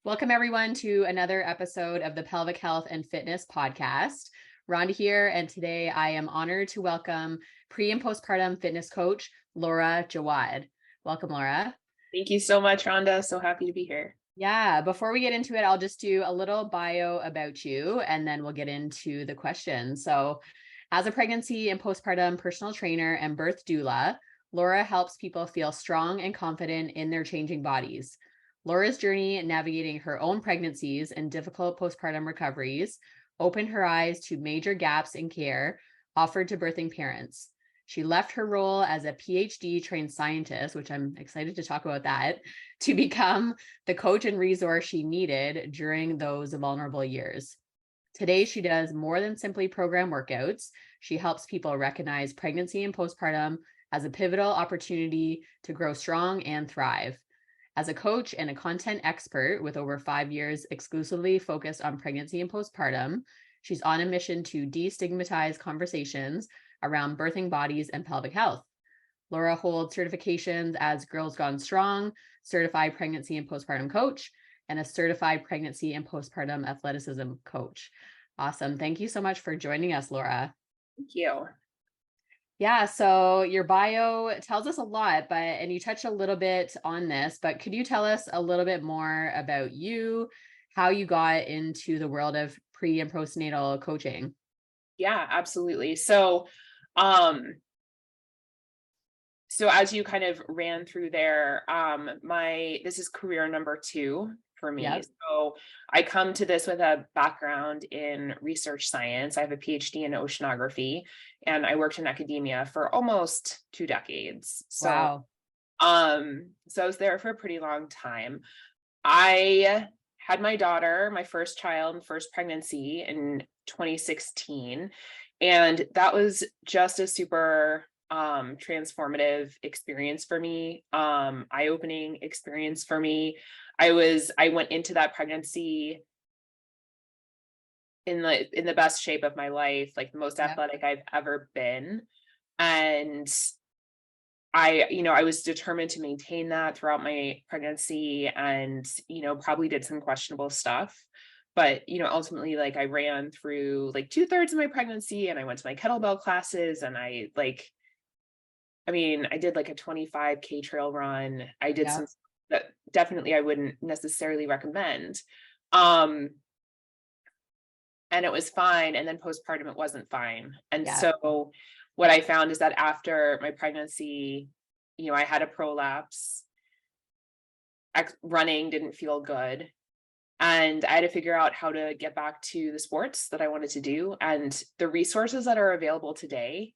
Welcome everyone to another episode of the Pelvic Health and Fitness podcast. Rhonda here, and today I am honored to welcome pre- and postpartum fitness coach, Laura Jawad. Welcome, Laura. Thank you so much, Rhonda. So happy to be here. Yeah, before we get into it, I'll just do a little bio about you, and then we'll get into the questions. So, as a pregnancy and postpartum personal trainer and birth doula, Laura helps people feel strong and confident in their changing bodies. Laura's journey navigating her own pregnancies and difficult postpartum recoveries opened her eyes to major gaps in care offered to birthing parents. She left her role as a PhD trained scientist, which I'm excited to talk about that, to become the coach and resource she needed during those vulnerable years. Today, she does more than simply program workouts. She helps people recognize pregnancy and postpartum as a pivotal opportunity to grow strong and thrive. As a coach and a content expert with over 5 years exclusively focused on pregnancy and postpartum, she's on a mission to destigmatize conversations around birthing bodies and pelvic health. Laura holds certifications as Girls Gone Strong, certified pregnancy and postpartum coach, and a certified pregnancy and postpartum athleticism coach. Awesome. Thank you so much for joining us, Laura. Thank you. Yeah, so your bio tells us a lot, and you touched a little bit on this, but could you tell us a little bit more about you, how you got into the world of pre and postnatal coaching? Yeah, absolutely. So as you kind of ran through there, this is career number 2 for me. Yep. So I come to this with a background in research science. I have a PhD in oceanography, and I worked in academia for almost 2 decades. Wow. So I was there for a pretty long time. I had my daughter, my first child, first pregnancy in 2016. And that was just a super transformative experience for me, eye-opening experience for me. I went into that pregnancy in the best shape of my life, like the most Yep. athletic I've ever been. And I was determined to maintain that throughout my pregnancy, and, probably did some questionable stuff. But, ultimately, like, I ran through like 2/3 of my pregnancy, and I went to my kettlebell classes, and I did like a 25K trail run. I did some Yep. stuff that definitely I wouldn't necessarily recommend. Um, and it was fine. And then postpartum, it wasn't fine. And Yep. so what I found is that after my pregnancy, I had a prolapse. Running didn't feel good. And I had to figure out how to get back to the sports that I wanted to do. And the resources that are available today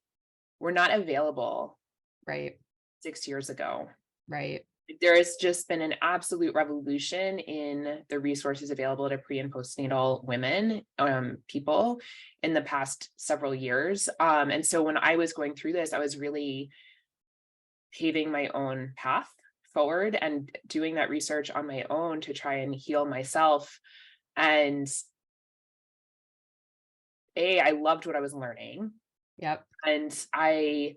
were not available Right. 6 years ago. Right. There has just been an absolute revolution in the resources available to pre and postnatal women, people in the past several years. And so when I was going through this, I was really paving my own path forward and doing that research on my own to try and heal myself. And I loved what I was learning. Yep. And I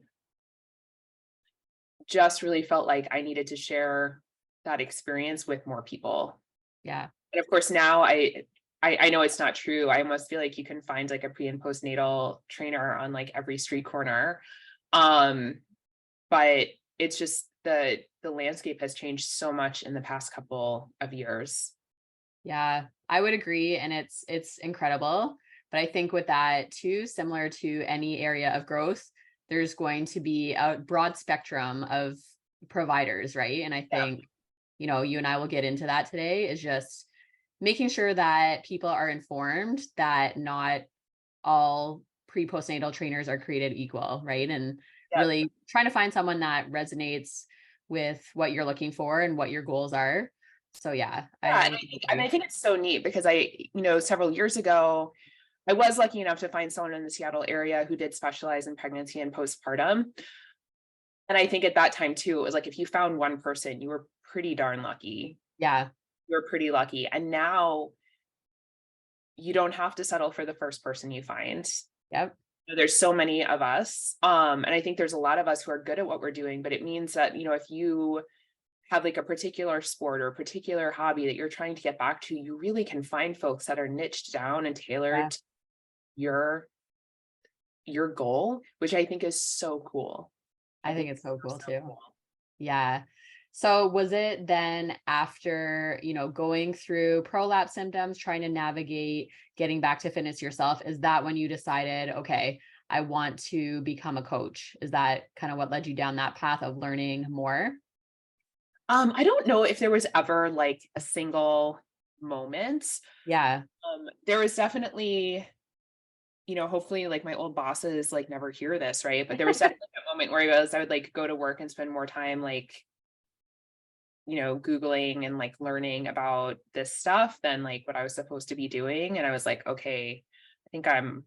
just really felt like I needed to share that experience with more people. Yeah. And of course, now I know it's not true. I almost feel like you can find like a pre and postnatal trainer on like every street corner. But it's just the landscape has changed so much in the past couple of years. Yeah, I would agree. And it's incredible. But I think with that too, similar to any area of growth, there's going to be a broad spectrum of providers, right? And I Yeah. think, you and I will get into that today, is just making sure that people are informed that not all pre-postnatal trainers are created equal, right? And Yeah. really trying to find someone that resonates with what you're looking for and what your goals are. So yeah, Yeah, I and I think it's so neat because several years ago, I was lucky enough to find someone in the Seattle area who did specialize in pregnancy and postpartum. And I think at that time too, it was like if you found one person, you were pretty darn lucky. yeah, You were pretty lucky. And now you don't have to settle for the first person you find. yep, There's so many of us. And I think there's a lot of us who are good at what we're doing, but it means that, if you have like a particular sport or a particular hobby that you're trying to get back to, you really can find folks that are niched down and Yeah, tailored to your goal, which I think is so cool. I I think think it's so it's cool so too. cool. Yeah. So was it then after, going through prolapse symptoms, trying to navigate getting back to fitness yourself, is that when you decided, okay, I want to become a coach? Is that kind of what led you down that path of learning more? I don't know if there was ever like a single moment. Yeah. There was definitely, hopefully like my old bosses like never hear this, right? But there was definitely a moment where I would like go to work and spend more time like, Googling and like learning about this stuff than like what I was supposed to be doing. And I was like, okay, I think I'm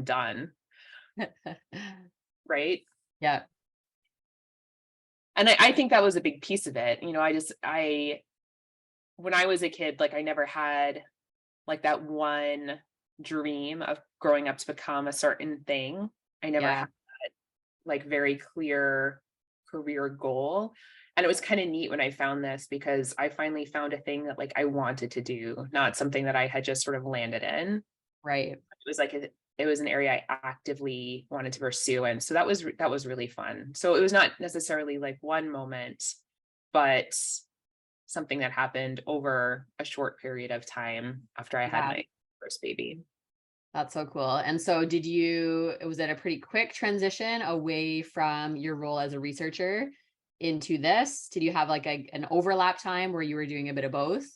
done. Right. Yeah. And I think that was a big piece of it. When I was a kid, like I never had like that one dream of growing up to become a certain thing. I never Yeah. had like very clear career goal. And it was kind of neat when I found this because I finally found a thing that like I wanted to do, not something that I had just sort of landed in. Right. It was an area I actively wanted to pursue. And so that was really fun. So it was not necessarily like one moment, but something that happened over a short period of time after I had Yeah. my first baby. That's so cool. And so was it a pretty quick transition away from your role as a researcher into this? Did you have like an overlap time where you were doing a bit of both?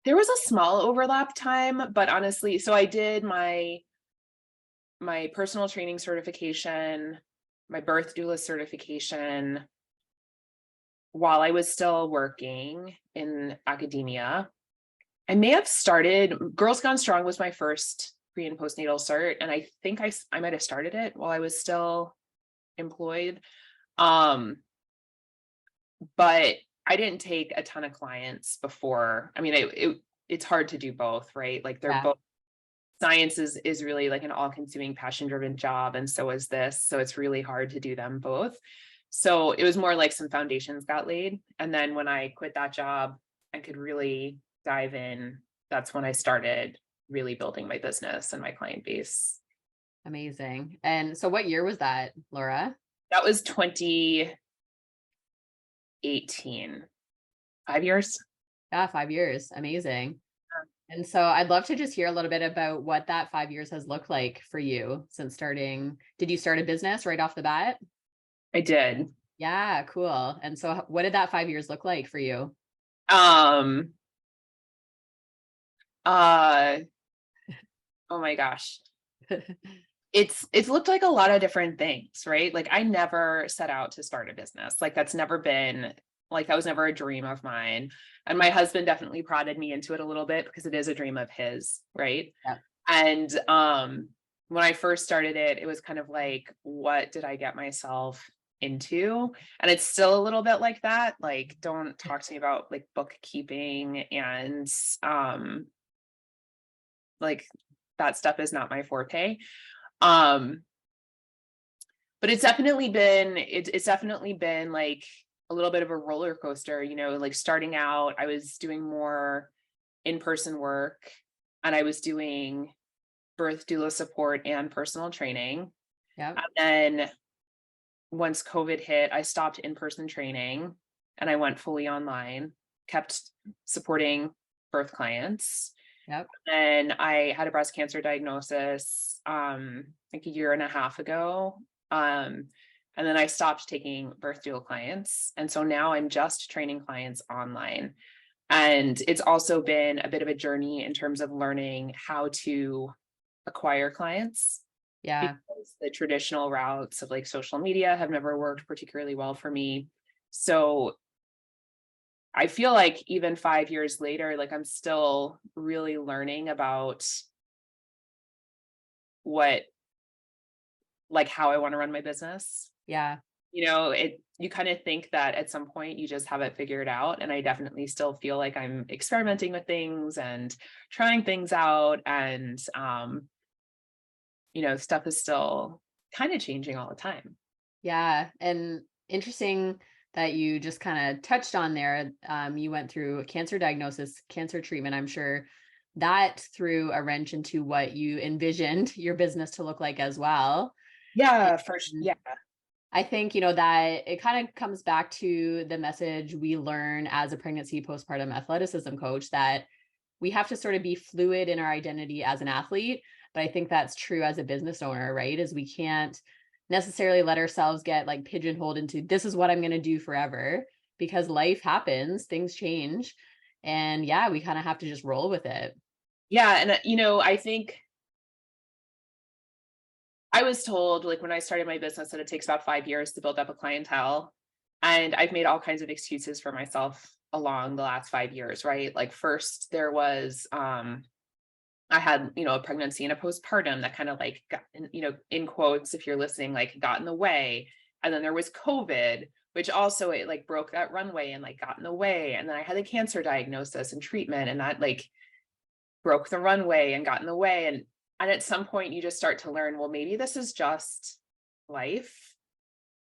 There was a small overlap time, but honestly, so I did my personal training certification, my birth doula certification while I was still working in academia. I may have started Girls Gone Strong was my first pre and postnatal cert, and I think I might have started it while I was still employed. Um, but I didn't take a ton of clients before. I mean, it's hard to do both, right? Like they're Yeah. both science is really like an all-consuming passion-driven job, and so is this. So it's really hard to do them both. So it was more like some foundations got laid. And then when I quit that job and could really dive in, that's when I started really building my business and my client base. Amazing. And so what year was that, Laura? That was 2018. 5 years. Yeah, 5 years. Amazing. And so I'd love to just hear a little bit about what that 5 years has looked like for you since starting. Did you start a business right off the bat? I did. Yeah, cool. And so what did that 5 years look like for you? Um, uh, oh my gosh. It's looked like a lot of different things, right? Like I never set out to start a business. Like that was never a dream of mine. And my husband definitely prodded me into it a little bit because it is a dream of his, right? Yeah. And when I first started it, it was kind of like, what did I get myself into? And it's still a little bit like that. Like, don't talk to me about like bookkeeping and like that stuff is not my forte. Um, but it's definitely been like a little bit of a roller coaster, like starting out, I was doing more in-person work and I was doing birth doula support and personal training. Yeah. And then once COVID hit, I stopped in-person training and I went fully online, kept supporting birth clients. Yep. And I had a breast cancer diagnosis like a year and a half ago. And then I stopped taking birth doula clients. And so now I'm just training clients online. And it's also been a bit of a journey in terms of learning how to acquire clients Yeah. because the traditional routes of like social media have never worked particularly well for me. So I feel like even 5 years later, like I'm still really learning about what, like how I want to run my business. Yeah. You kind of think that at some point you just have it figured out. And I definitely still feel like I'm experimenting with things and trying things out. And, stuff is still kind of changing all the time. Yeah. And interesting that you just kind of touched on there. You went through a cancer diagnosis, cancer treatment. I'm sure that threw a wrench into what you envisioned your business to look like as well. Yeah, And yeah. I think, that it kind of comes back to the message we learn as a pregnancy postpartum athleticism coach, that we have to sort of be fluid in our identity as an athlete. But I think that's true as a business owner, right? Is we can't necessarily let ourselves get like pigeonholed into this is what I'm going to do forever, because life happens, things change. And yeah, we kind of have to just roll with it. Yeah. And, I think I was told, like, when I started my business, that it takes about 5 years to build up a clientele. And I've made all kinds of excuses for myself along the last 5 years, right? Like, first there was, I had, a pregnancy and a postpartum that kind of like got, in quotes, if you're listening, like got in the way. And then there was COVID, which also it like broke that runway and like got in the way. And then I had a cancer diagnosis and treatment, and that like broke the runway and got in the way. And at some point you just start to learn, well, maybe this is just life.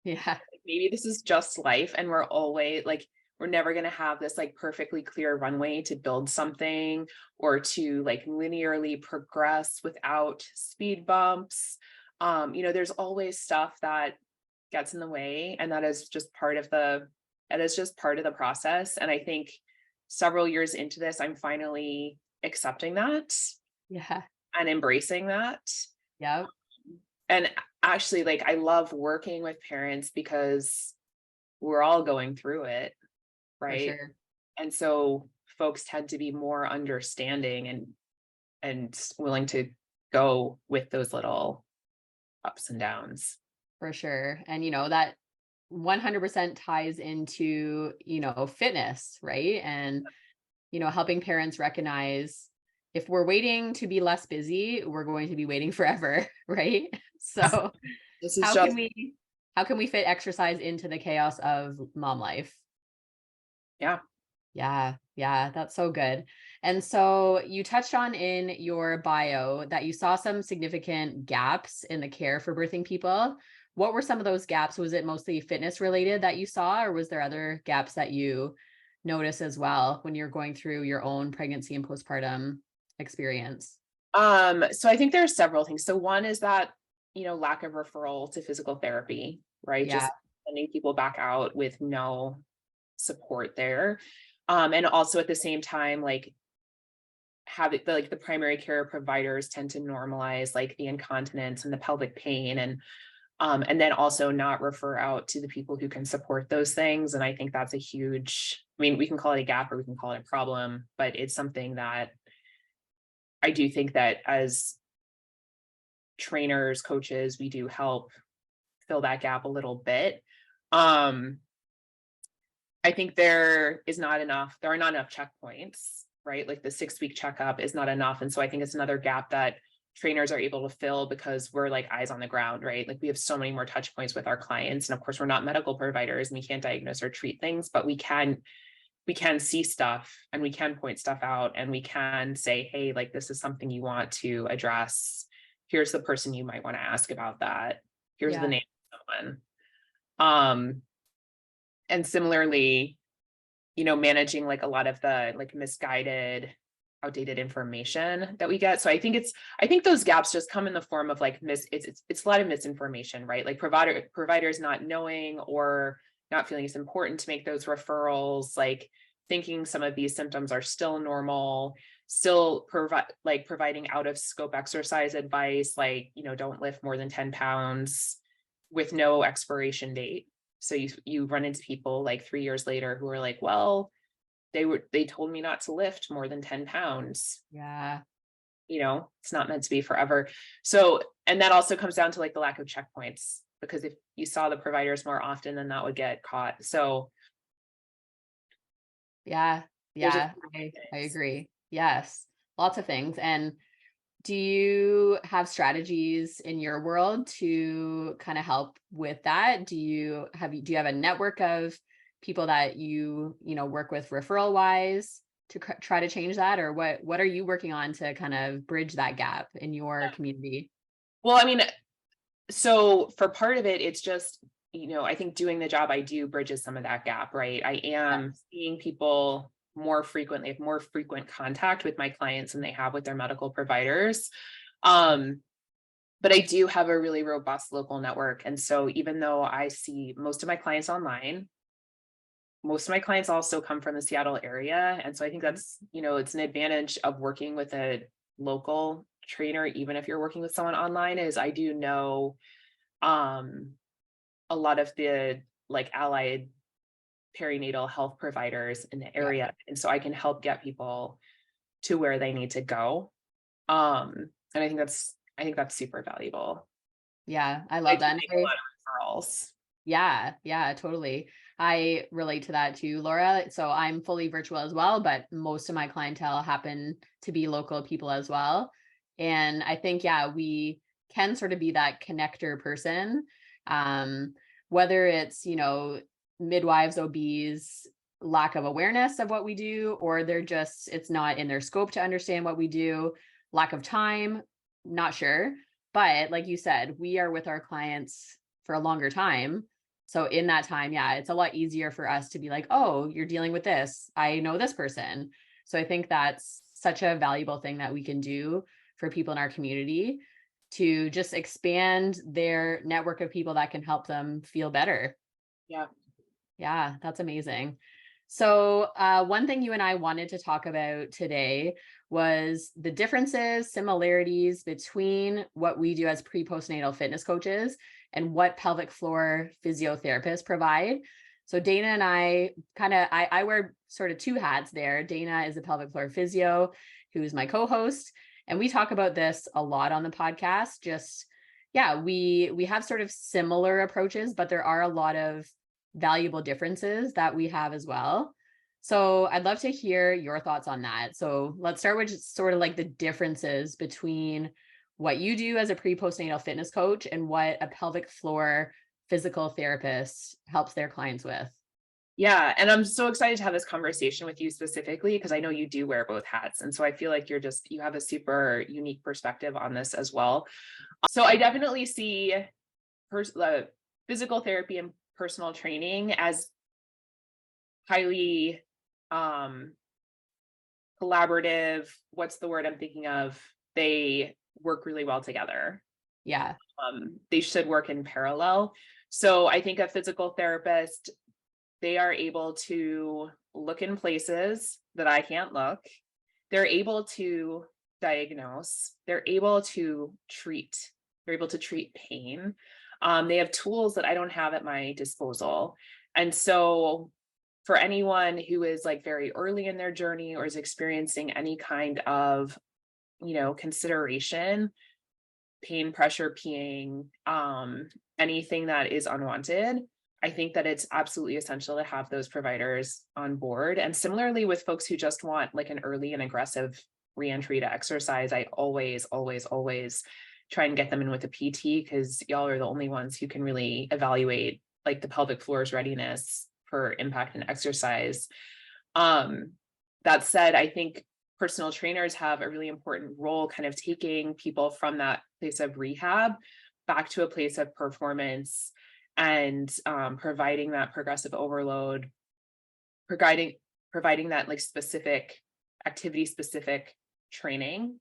Yeah. Maybe this is just life. And we're always like, we're never going to have this like perfectly clear runway to build something or to like linearly progress without speed bumps. There's always stuff that gets in the way, and that is just part of the process. And I think several years into this, I'm finally accepting that Yeah. and embracing that. Yeah. And actually, like, I love working with parents because we're all going through it, For right? sure. And so folks tend to be more understanding and willing to go with those little ups and downs. For sure. And that 100% ties into, fitness, right? And, helping parents recognize if we're waiting to be less busy, we're going to be waiting forever, right? So This is how just can we how can we fit exercise into the chaos of mom life? yeah. Yeah, yeah, that's so good. And so you touched on in your bio that you saw some significant gaps in the care for birthing people. What were some of those gaps? Was it mostly fitness related that you saw, or was there other gaps that you noticed as well when you're going through your own pregnancy and postpartum experience? So I think there are several things. So one is that, lack of referral to physical therapy, right? Yeah, Just sending people back out with no support there. And also at the same time, like having the primary care providers tend to normalize like the incontinence and the pelvic pain, and then also not refer out to the people who can support those things. And I think that's a huge, I mean, we can call it a gap or we can call it a problem, but it's something that I do think that as trainers, coaches, we do help fill that gap a little bit. Um, I think there are not enough checkpoints, right? Like the 6-week checkup is not enough. And so I think it's another gap that trainers are able to fill because we're like eyes on the ground, right? Like we have so many more touch points with our clients. And of course, we're not medical providers and we can't diagnose or treat things, but we can see stuff and we can point stuff out and we can say, hey, like this is something you want to address. Here's the person you might want to ask about that. Here's the yeah, name of someone. And similarly, managing like a lot of the like misguided, outdated information that we get. So I think those gaps just come in the form of like it's a lot of misinformation, right? Like providers not knowing or not feeling it's important to make those referrals, like thinking some of these symptoms are still normal, still providing out of scope exercise advice, like, don't lift more than 10 pounds with no expiration date. So you run into people like 3 years later who are like, well, they told me not to lift more than 10 pounds. yeah, It's not meant to be forever. So, and that also comes down to like the lack of checkpoints, because if you saw the providers more often, then that would get caught. So yeah, there's a yeah. few I things. agree. Yes, lots of things. And do you have strategies in your world to kind of help with that? Do you have a network of people that work with referral wise to try to change that, or what are you working on to kind of bridge that gap in your community? Well, I mean, so for part of it, it's just, I think doing the job I do bridges some of that gap, right? I am seeing people more frequently, have more frequent contact with my clients than they have with their medical providers. But I do have a really robust local network. And so even though I see most of my clients online, most of my clients also come from the Seattle area. And so I think that's, it's an advantage of working with a local trainer, even if you're working with someone online, is I do know a lot of the like allied perinatal health providers in the area. And so I can help get people to where they need to go. And I think that's super valuable. Yeah, I I love do that. make a lot of referrals. Yeah, totally. I relate to that too, Laura. So I'm fully virtual as well, but most of my clientele happen to be local people as well. And I think, yeah, we can sort of be that connector person. Whether it's, midwives, OBs, lack of awareness of what we do, or it's not in their scope to understand what we do, lack of time, not sure. But like you said, we are with our clients for a longer time. So in that time, yeah, it's a lot easier for us to be like, oh, you're dealing with this. I know this person. So I think that's such a valuable thing that we can do for people in our community to just expand their network of people that can help them feel better. Yeah. Yeah, that's amazing. So one thing you and I wanted to talk about today was the differences, similarities between what we do as postnatal fitness coaches and what pelvic floor physiotherapists provide. So Dana and I wear sort of two hats there. Dana is a pelvic floor physio, who's my co-host, and we talk about this a lot on the podcast. We have sort of similar approaches, but there are a lot of valuable differences that we have as well. So I'd love to hear your thoughts on that. So let's start with just sort of like the differences between what you do as a postnatal fitness coach and what a pelvic floor physical therapist helps their clients with. Yeah. And I'm so excited to have this conversation with you specifically, because I know you do wear both hats. And so I feel like you have a super unique perspective on this as well. So I definitely see physical therapy and personal training as highly collaborative. What's the word I'm thinking of? They work really well together. Yeah. They should work in parallel. So I think a physical therapist, they are able to look in places that I can't look. They're able to diagnose. They're able to treat. They're able to treat pain. They have tools that I don't have at my disposal. And so for anyone who is like very early in their journey or is experiencing any kind of, consideration, pain, pressure, peeing, anything that is unwanted, I think that it's absolutely essential to have those providers on board. And similarly with folks who just want like an early and aggressive reentry to exercise, I always try and get them in with a PT, because y'all are the only ones who can really evaluate like the pelvic floor's readiness for impact and exercise. That said, I think personal trainers have a really important role kind of taking people from that place of rehab back to a place of performance and providing that progressive overload, providing that like specific activity specific training.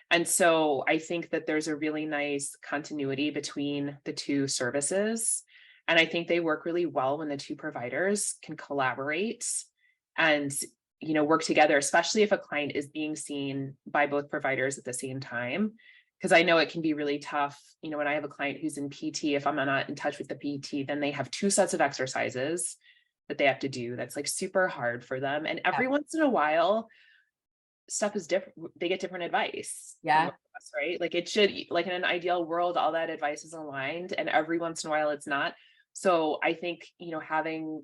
And so I think that there's a really nice continuity between the two services. And I think they work really well when the two providers can collaborate and, work together, especially if a client is being seen by both providers at the same time. Because I know it can be really tough. When I have a client who's in PT, if I'm not in touch with the PT, then they have two sets of exercises that they have to do. That's like super hard for them. And every once in a while, stuff is different. They get different advice. Yeah. Us, right? Like it should, like in an ideal world, all that advice is aligned, and every once in a while it's not. So I think, having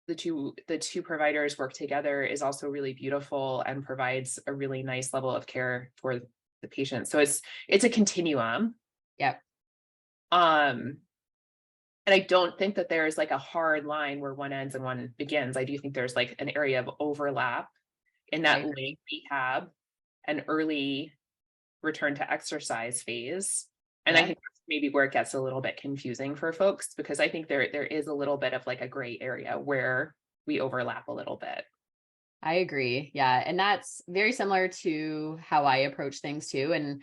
the two providers work together is also really beautiful and provides a really nice level of care for the patient. So it's a continuum. Yep. And I don't think that there's like a hard line where one ends and one begins. I do think there's like an area of overlap in that late rehab and early return to exercise phase. And I think that's maybe where it gets a little bit confusing for folks, because I think there is a little bit of like a gray area where we overlap a little bit. I agree. Yeah. And that's very similar to how I approach things too. And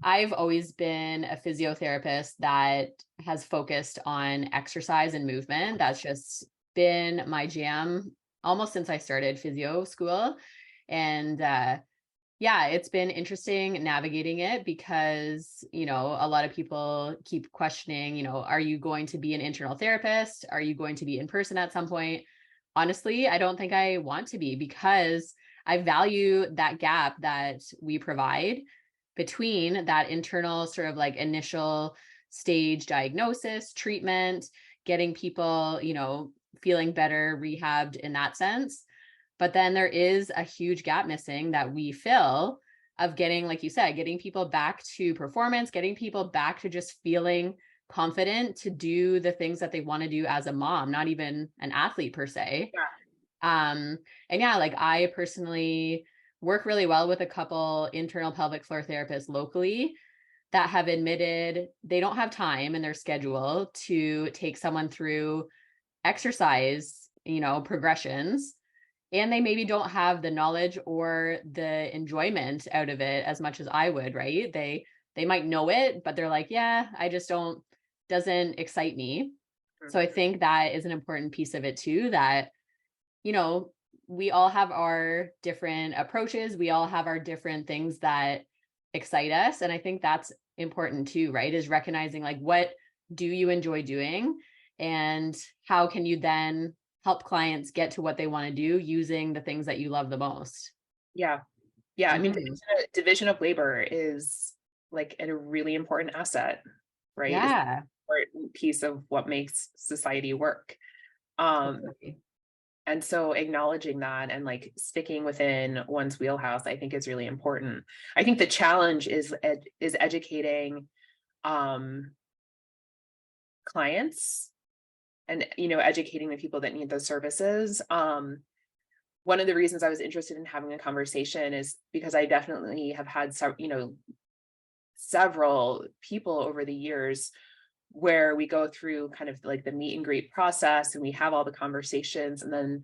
I've always been a physiotherapist that has focused on exercise and movement. That's just been my jam almost since I started physio school. And yeah, it's been interesting navigating it because, a lot of people keep questioning, are you going to be an internal therapist? Are you going to be in person at some point? Honestly, I don't think I want to be because I value that gap that we provide between that internal sort of like initial stage diagnosis, treatment, getting people, feeling better, rehabbed in that sense. But then there is a huge gap missing that we fill of getting, like you said, getting people back to performance, getting people back to just feeling confident to do the things that they want to do as a mom, not even an athlete per se. Yeah. And yeah, like I personally work really well with a couple internal pelvic floor therapists locally that have admitted they don't have time in their schedule to take someone through exercise, progressions, and they maybe don't have the knowledge or the enjoyment out of it as much as I would, right? They might know it, but they're like, yeah, I just don't, doesn't excite me. So I think that is an important piece of it too, that, we all have our different approaches. We all have our different things that excite us. And I think that's important too, right? Is recognizing like, what do you enjoy doing? And how can you then help clients get to what they want to do using the things that you love the most? Yeah. Yeah. I mean, Mhm. division of labor is like a really important asset, right? Is an Yeah, important piece of what makes society work. Um, totally. and so acknowledging that and like sticking within one's wheelhouse, I think is really important. I think the challenge is educating um clients and educating the people that need those services. One of the reasons I was interested in having a conversation is because I definitely have had several people over the years where we go through kind of like the meet and greet process and we have all the conversations, and then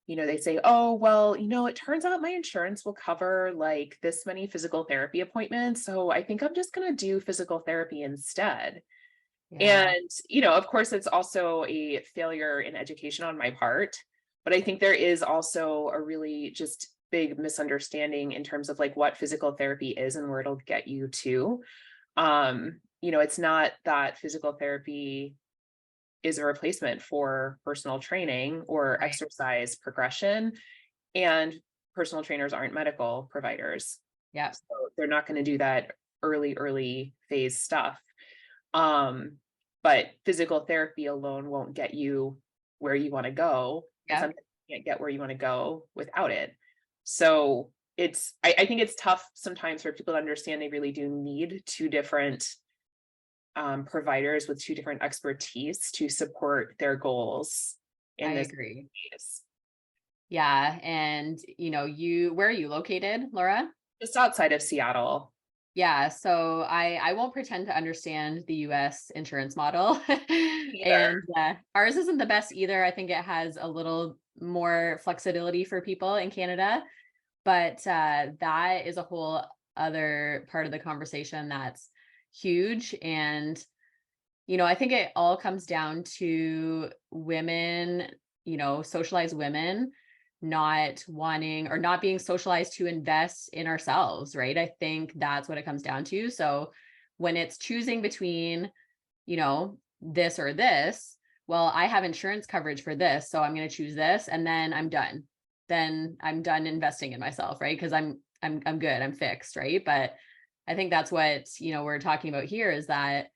they say, oh well, it turns out my insurance will cover like this many physical therapy appointments, so I think I'm just going to do physical therapy instead. Yeah, And of course it's also a failure in education on my part, but I think there is also a really just big misunderstanding in terms of like what physical therapy is and where it'll get you to. It's not that physical therapy is a replacement for personal training or right. exercise progression, and personal trainers aren't medical providers. Yeah, So they're not going to do that early phase stuff. Um, but physical therapy alone won't get you where you want to go. And yeah. sometimes you can't get where you want to go without it. So I think it's tough sometimes for people to understand they really do need two different providers with two different expertise to support their goals I in this agree. case. Yeah. And, where are you located, Laura? Just outside of Seattle. Yeah, so I won't pretend to understand the US insurance model. Either. And ours isn't the best either. I think it has a little more flexibility for people in Canada, but that is a whole other part of the conversation that's huge. And I think it all comes down to women, socialized women not wanting or not being socialized to invest in ourselves, right? I think that's what it comes down to. So when it's choosing between, this or this, well, I have insurance coverage for this, so I'm going to choose this and then I'm done. Then I'm done investing in myself, right? Because I'm good, I'm fixed, right? But I think that's what, we're talking about here is that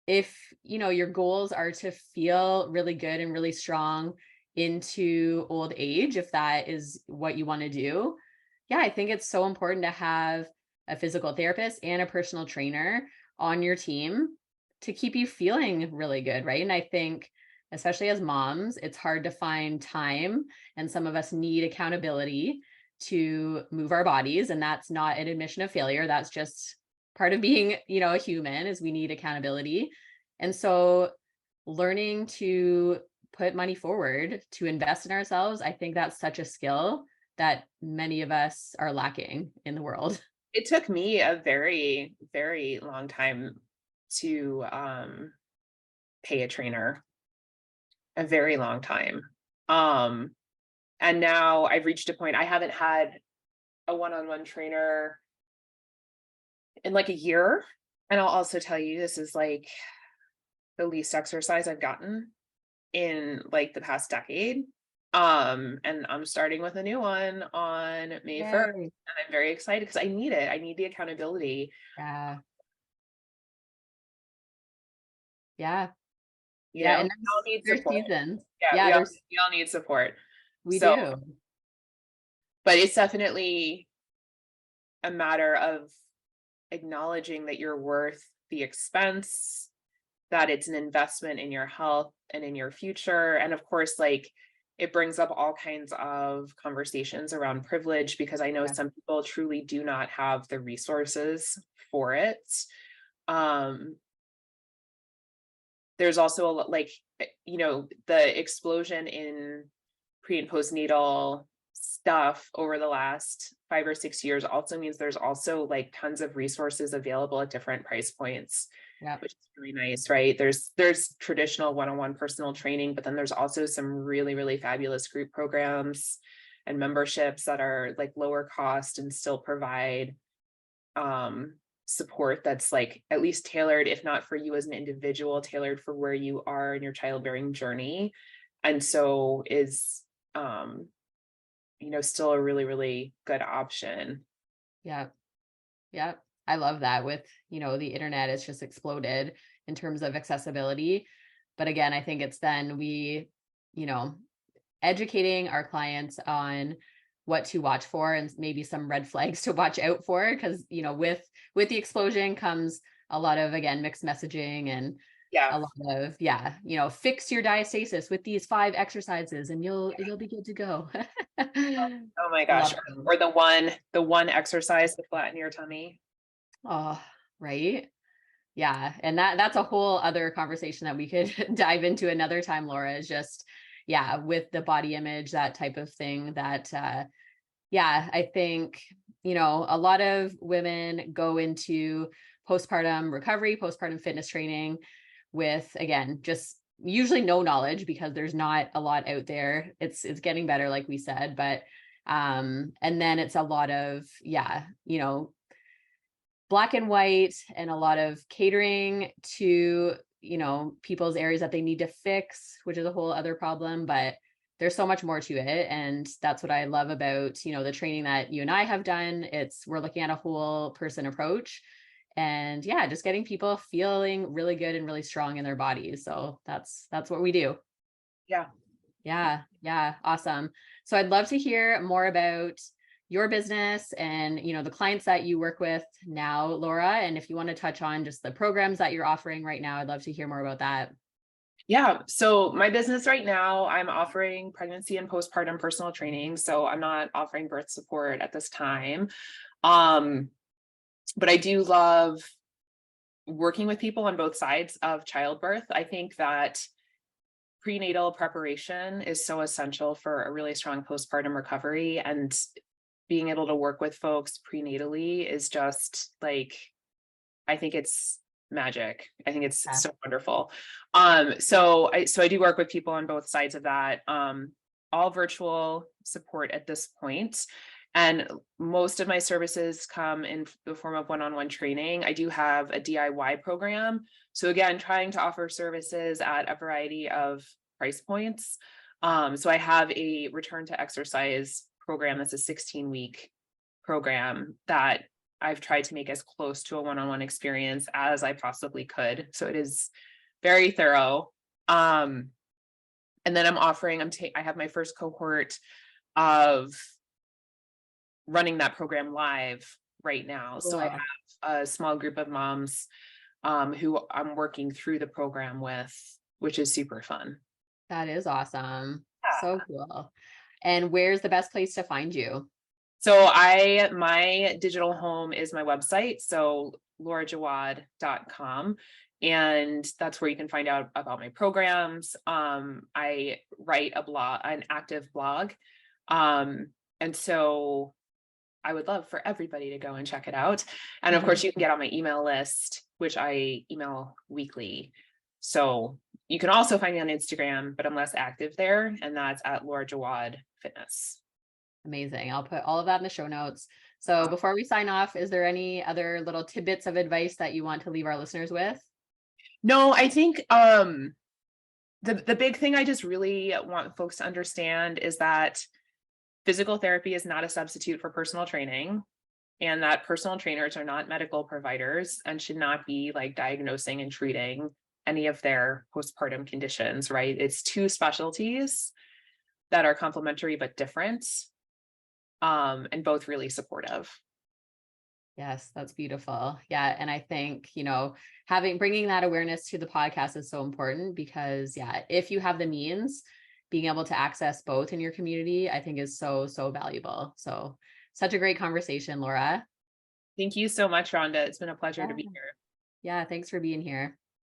if your goals are to feel really good and really strong into old age, if that is what you want to do, yeah, I think it's so important to have a physical therapist and a personal trainer on your team to keep you feeling really good, right? And I think especially as moms, it's hard to find time, and some of us need accountability to move our bodies, and that's not an admission of failure, that's just part of being, a human is we need accountability. And so learning to put money forward to invest in ourselves, I think that's such a skill that many of us are lacking in the world. It took me a very, very long time to pay a trainer, a very long time. Um, and now I've reached a point, I haven't had a one-on-one trainer in like a year. And I'll also tell you, this is like the least exercise I've gotten in like the past decade. And I'm starting with a new one on May 1st. Yay. And I'm very excited because I need it. I need the accountability. Yeah. Yeah. You Yeah. know, And we all need there's support. seasons. Yeah, Yeah, we all need support. we So, do. but it's definitely a matter of acknowledging that you're worth the expense, that it's an investment in your health and in your future. And of course, like, it brings up all kinds of conversations around privilege, because I know Yeah. some people truly do not have the resources for it. Um, there's also like, the explosion in pre and postnatal stuff over the last 5 or 6 years also means there's also like tons of resources available at different price points, Yeah. which is really nice, right? There's traditional one-on-one personal training, but then there's also some really, really fabulous group programs and memberships that are like lower cost and still provide support that's like at least tailored, if not for you as an individual, tailored for where you are in your childbearing journey. And so is still a really, really good option. Yeah. Yeah. I love that with, the internet, it's just exploded in terms of accessibility. But again, I think it's then we, you know, educating our clients on what to watch for and maybe some red flags to watch out for. Because, with the explosion comes a lot of, again, mixed messaging and Yeah. a lot of, fix your diastasis with these 5 exercises and you'll be good to go. Oh my A gosh. lot of them. Or the one exercise to flatten your tummy. Oh, right. Yeah. And that's a whole other conversation that we could dive into another time, Laura, is just, yeah, with the body image, that type of thing that, yeah, I think, a lot of women go into postpartum recovery, postpartum fitness training with, again, just usually no knowledge because there's not a lot out there. It's getting better, like we said, but, and then it's a lot of, yeah, black and white and a lot of catering to, people's areas that they need to fix, which is a whole other problem, but there's so much more to it. And that's what I love about, the training that you and I have done. We're looking at a whole person approach and yeah, just getting people feeling really good and really strong in their bodies. So that's what we do. Yeah. Yeah. Yeah. Awesome. So I'd love to hear more about your business and, the clients that you work with now, Laura. And if you want to touch on just the programs that you're offering right now, I'd love to hear more about that. Yeah. So my business right now, I'm offering pregnancy and postpartum personal training. So I'm not offering birth support at this time. But I do love working with people on both sides of childbirth. I think that prenatal preparation is so essential for a really strong postpartum recovery, and being able to work with folks prenatally is just like, I think it's magic. I think it's Yeah. so wonderful. So I do work with people on both sides of that. All virtual support at this point. And most of my services come in the form of one-on-one training. I do have a DIY program. So again, trying to offer services at a variety of price points. So I have a return to exercise program that's a 16-week program that I've tried to make as close to a one-on-one experience as I possibly could. So it is very thorough. And then I have my first cohort of running that program live right now. So I Cool. have a small group of moms who I'm working through the program with, which is super fun. That is awesome. Yeah. So cool. And where's the best place to find you? So my digital home is my website. So laurajawad.com. And that's where you can find out about my programs. I write an active blog. And so I would love for everybody to go and check it out. And of course, you can get on my email list, which I email weekly. So you can also find me on Instagram, but I'm less active there. And that's at Laura Jawad Fitness. Amazing. I'll put all of that in the show notes. So before we sign off, is there any other little tidbits of advice that you want to leave our listeners with? No, I think the big thing I just really want folks to understand is that physical therapy is not a substitute for personal training, and that personal trainers are not medical providers and should not be like diagnosing and treating any of their postpartum conditions, right? It's two specialties that are complementary but different, and both really supportive. Yes, that's beautiful. Yeah. And I think, bringing that awareness to the podcast is so important because if you have the means, being able to access both in your community, I think is so, so valuable. So such a great conversation, Laura. Thank you so much, Rhonda. It's been a pleasure to be here. Yeah. Thanks for being here.